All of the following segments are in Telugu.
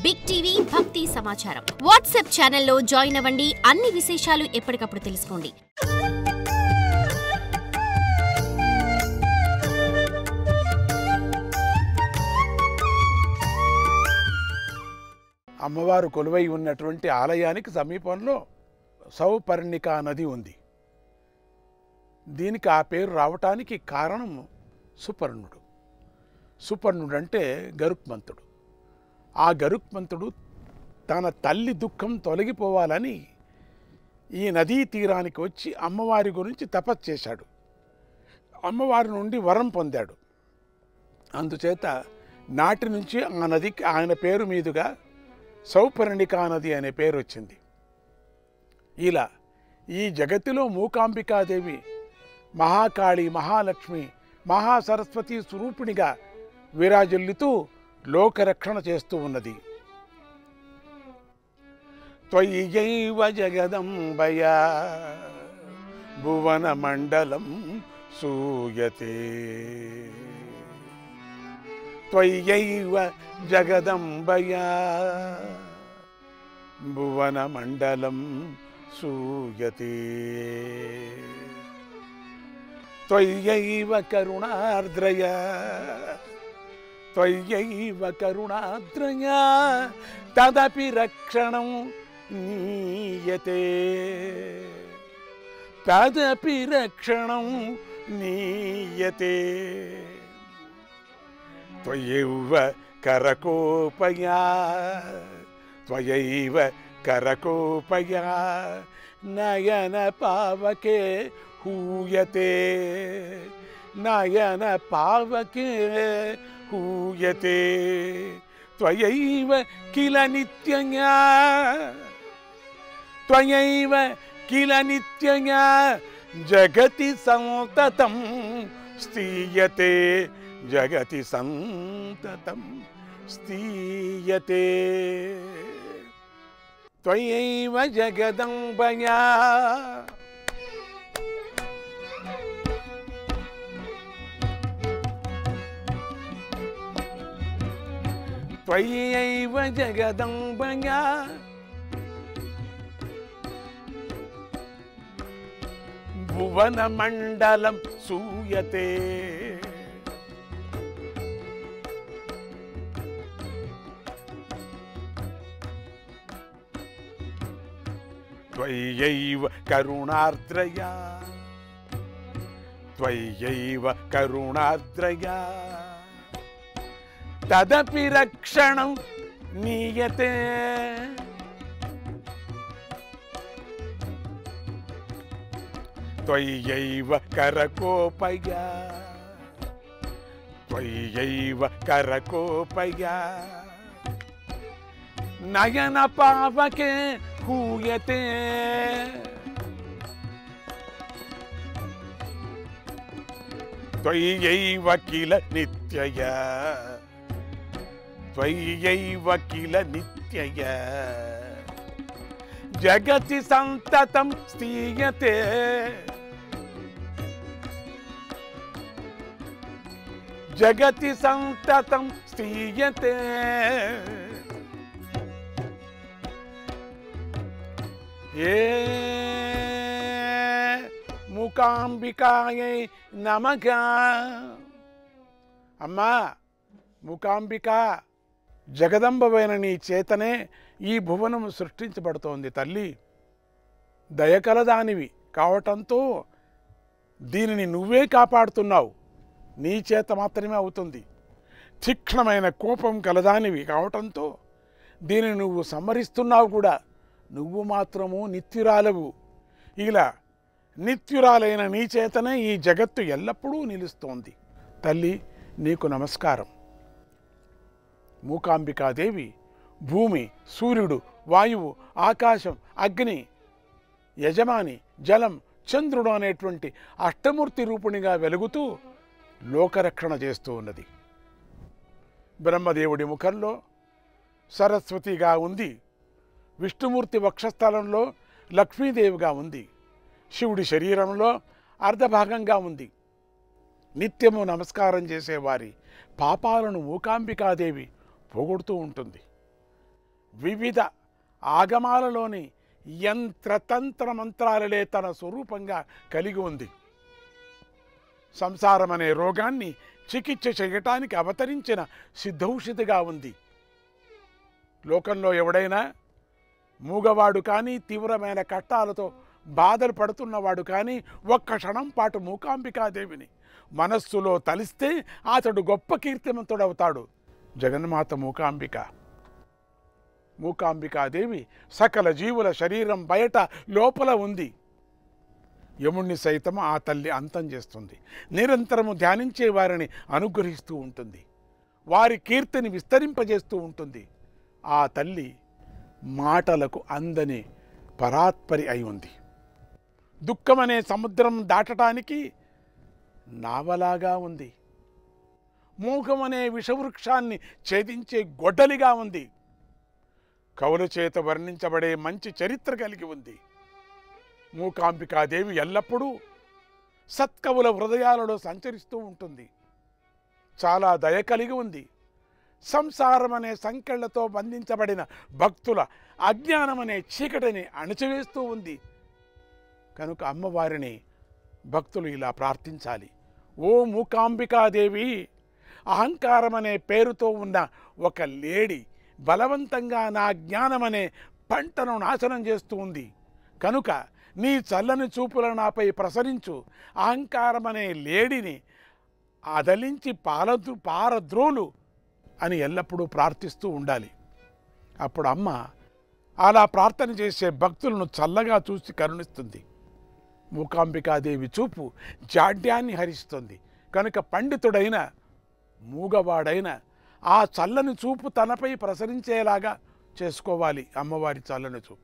బిగ్ టీవీ భక్తి సమాచారం వాట్సాప్ ఛానల్లో జాయిన్ అవ్వండి. అన్ని విశేషాలు ఎప్పటికప్పుడు తెలుసుకోండి. అమ్మవారు కొలువై ఉన్నటువంటి ఆలయానికి సమీపంలో సౌపర్ణికా నది ఉంది. దీనికి ఆ పేరు రావటానికి కారణం సుపర్ణుడు. సుపర్ణుడు అంటే గరుత్మంతుడు. ఆ గరుత్మంతుడు తన తల్లి దుఃఖం తొలగిపోవాలని ఈ నదీ తీరానికి వచ్చి అమ్మవారి గురించి తపస్సు చేశాడు. అమ్మవారి నుండి వరం పొందాడు. అందుచేత నాటి నుంచి ఆ నదికి ఆయన పేరు మీదుగా సౌపర్ణికా నది అనే పేరు వచ్చింది. ఇలా ఈ జగత్తులో మూకాంబికాదేవి మహాకాళి, మహాలక్ష్మి, మహాసరస్వతి స్వరూపిణిగా విరాజిల్లుతూ లోకరక్షణ చేస్తూ ఉన్నది. త్వయ్యైవ జగదంబయా భువన మండలం సూయతే. త్వయ్యైవ జగదంబయా భువన మండలం సూయతే. త్వయ్యైవ కరుణార్ద్రయా త్వయ్యైవ కరుణార్ద్రయా తదపి రక్షణం నీయతే. తదపి రక్షణం నీయతే. త్వయైవ కరకోపయా త్వయైవ కరకోపయా నయన పావకే హూయతే. నయన పావకే హూయతే. త్వయైవ కిల నిత్యయా త్వయైవ కిల నిత్యయా జగతి సంతతం స్థీయతే. జగతి సంతతం స్థీయతే. త్వయైవ జగదంబయా త్వయైవ జగదంబయా భువన మండలం సూయతే. త్వయ్యైవ కరుణార్ద్రయా త్వయ్యైవ కరుణార్ద్రయా తదపి రక్షణం నీయతే. త్వయ్యైవ కరకోపయా త్వయ్యైవ కరకోపయా నయన పావకే హూయతే. త్వయ్యైవ కిల నిత్యయా త్వయ్యైవ కిల నిత్యయా జగతి సంతతం స్థీయతే. జగతి సంతతం స్థీయతే. ఏ మూకాంబికాయై నమః. అమ్మా మూకాంబిక, జగదంబవైన నీ చేతనే ఈ భువనం సృష్టించబడుతోంది తల్లి. దయకలదానివి కావటంతో దీనిని నువ్వే కాపాడుతున్నావు. నీ చేత మాత్రమే అవుతుంది. తీక్ష్ణమైన కోపం కలదానివి కావటంతో దీనిని నువ్వు సంహరిస్తున్నావు కూడా. నువ్వు మాత్రము నిత్యురాలవు. ఇలా నిత్యురాలైన నీ చేతనే ఈ జగత్తు ఎల్లప్పుడూ నిలుస్తోంది. తల్లి నీకు నమస్కారం. మూకాంబికాదేవి భూమి, సూర్యుడు, వాయువు, ఆకాశం, అగ్ని, యజమాని, జలం, చంద్రుడు అనేటువంటి అష్టమూర్తి రూపునిగా వెలుగుతూ లోకరక్షణ చేస్తూ ఉన్నది. బ్రహ్మదేవుడి ముఖంలో సరస్వతిగా ఉంది. విష్ణుమూర్తి వక్షస్థలంలో లక్ష్మీదేవిగా ఉంది. శివుడి శరీరంలో అర్ధభాగంగా ఉంది. నిత్యము నమస్కారం చేసేవారి పాపాలను మూకాంబికాదేవి పోగొడుతూ ఉంటుంది. వివిధ ఆగమాలలోని యంత్రతంత్ర మంత్రాలలే తన స్వరూపంగా కలిగి ఉంది. సంసారం అనే రోగాన్ని చికిత్స చేయటానికి అవతరించిన సిద్ధౌషధిగా ఉంది. లోకంలో ఎవడైనా మూగవాడు కానీ, తీవ్రమైన కష్టాలతో బాధలు పడుతున్నవాడు కానీ ఒక్క క్షణం పాటు మూకాంబికాదేవిని మనస్సులో తలిస్తే అతడు గొప్ప కీర్తిమంతుడవుతాడు. జగన్మాత మూకాంబికాదేవి సకల జీవుల శరీరం బయట లోపల ఉంది. యముణ్ణి సైతం ఆ తల్లి అంతం చేస్తుంది. నిరంతరము ధ్యానించే వారిని అనుగ్రహిస్తూ ఉంటుంది. వారి కీర్తిని విస్తరింపజేస్తూ ఉంటుంది. ఆ తల్లి మాటలకు అందని పరాత్పరి అయి ఉంది. దుఃఖమనే సముద్రం దాటడానికి నావలాగా ఉంది. మోహమనే విషవృక్షాన్ని ఛేదించే గొడ్డలిగా ఉంది. కవుల చేత వర్ణించబడే మంచి చరిత్ర కలిగి ఉంది. మూకాంబికాదేవి ఎల్లప్పుడూ సత్కవుల హృదయాలలో సంచరిస్తూ ఉంటుంది. చాలా దయ కలిగి ఉంది. సంసారం అనే సంకెళ్లతో బంధించబడిన భక్తుల అజ్ఞానమనే చీకటిని అణచివేస్తూ ఉంది. కనుక అమ్మవారిని భక్తులు ఇలా ప్రార్థించాలి. ఓ మూకాంబికాదేవి, అహంకారమనే పేరుతో ఉన్న ఒక లేడి బలవంతంగా నా జ్ఞానమనే పంటను నాశనం చేస్తూ ఉంది. కనుక నీ చల్లని చూపులను నాపై ప్రసరించు. అహంకారమనే లేడిని అదలించి పారద్రోలు అని ఎల్లప్పుడూ ప్రార్థిస్తూ ఉండాలి. అప్పుడు అమ్మ అలా ప్రార్థన చేసే భక్తులను చల్లగా చూసి కరుణిస్తుంది. మూకాంబికాదేవి చూపు జాడ్యాన్ని హరిస్తుంది. కనుక పండితుడైన మూగవాడైన ఆ చల్లని చూపు తనపై ప్రసరించేలాగా చేసుకోవాలి అమ్మవారి చల్లని చూపు.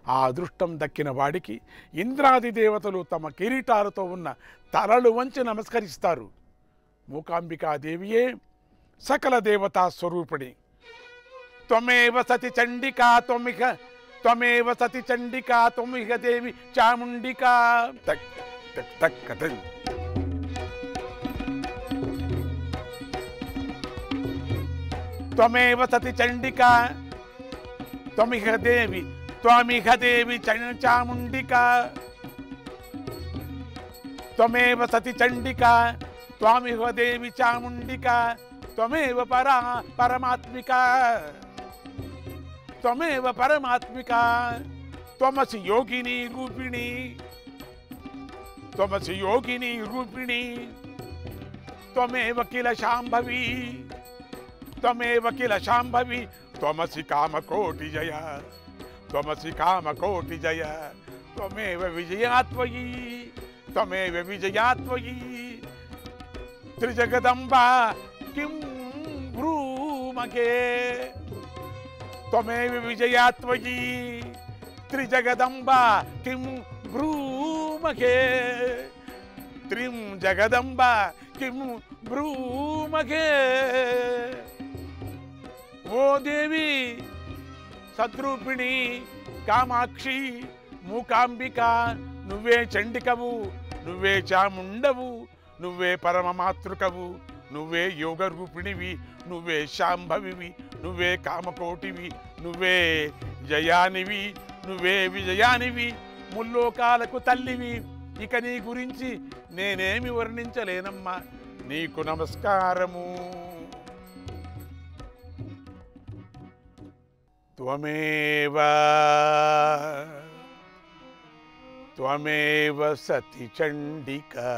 ఆ అదృష్టం దక్కిన వాడికి ఇంద్రాది దేవతలు తమ కిరీటాలతో ఉన్న తలలు వంచి నమస్కరిస్తారు. మూకాంబికాదేవియే సకల దేవతా స్వరూపిణి. త్వమేవ సతి చండికా త్వమేవ సతి చండికా త్వమిహ దేవి చాముండికా. త్వమేవ సతి చండికా త్వమిహ దేవి చాముండికా. త్వమేవ సతి చండికా త్వమిహ దేవి చాముండికా. త్వమేవ పరమాత్మికా. త్వమేవ పరమాత్మికా. త్వమసి యోగిని రూపిణి. త్వమసి యోగిని రూపిణి. త్వమేవ కిల శాంభవి. త్వమేవ కిల శాంభవి. త్వమసి కామకోటి జయ. త్వమసి కామకోటి జయ. త్వమేవ విజయాత్వయి. త్వమేవ విజయాత్వయి. త్రిజగదంబా కిం బ్రూమకే. త్వమేవ విజయాత్వయి. త్రిజగదంబా కిం బ్రూమకే. త్రిం జగదంబా కిం బ్రూమకే. ఓ దేవి సద్రూపిణి కామాక్షి మూకాంబిక, నువ్వే చండికవు, నువ్వే చాముండవు, నువ్వే పరమమాతృకవు, నువ్వే యోగ రూపిణివి, నువ్వే శాంభవివి, నువ్వే కామకోటివి, నువ్వే జయానివి, నువ్వే విజయానివి, ముల్లోకాలకు తల్లివి. ఇక నీ గురించి నేనేమి వర్ణించలేనమ్మా. నీకు నమస్కారము. త్వమేవ సతి చండికా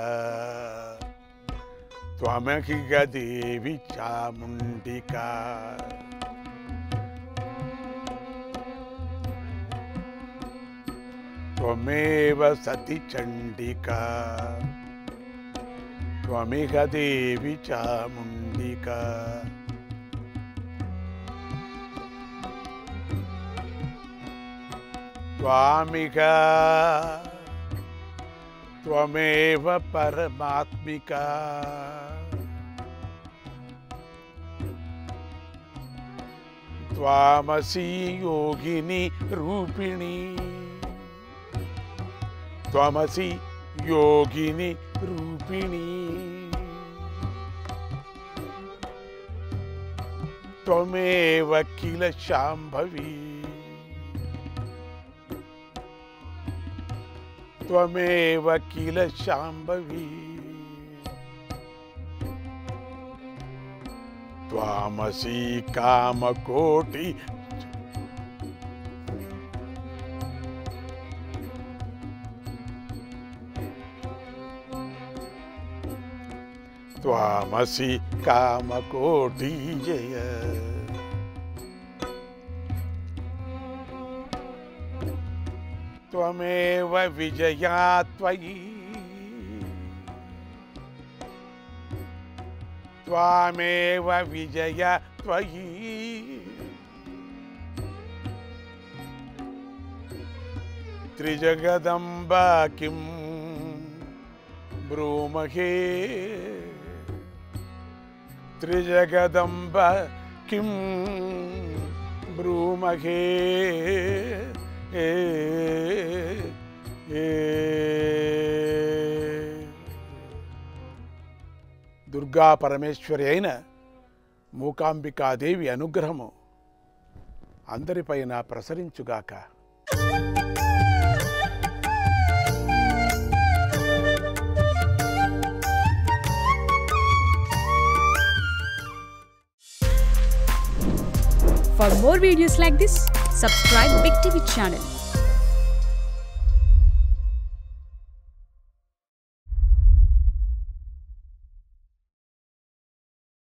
త్వమహిగ దేవి చాముండికా. త్వమేవ సతి చండికా త్వమిహ దేవి చాముండికా. త్వామిహ త్వమేవ పరమాత్మికా. త్వామసి యోగిని రూపిణి. త్వమసి యోగిని రూపిణి. త్వమేవ కిల శాంభవి త్వమేవ కిల శాంభవి త్వామసి కామకోటి త్వామసి కామకోటి జయ త్వమేవ విజయా త్వయి త్వమేవ విజయ త్వయి త్రిజగదంబ కిం బ్రూమహే త్రిజగదంబ కిం బ్రూమహే దుర్గా పరమేశ్వరి అయిన మూకాంబికాదేవి అనుగ్రహము అందరిపైన ప్రసరించుగాక. For more videos like this, subscribe Big TV channel.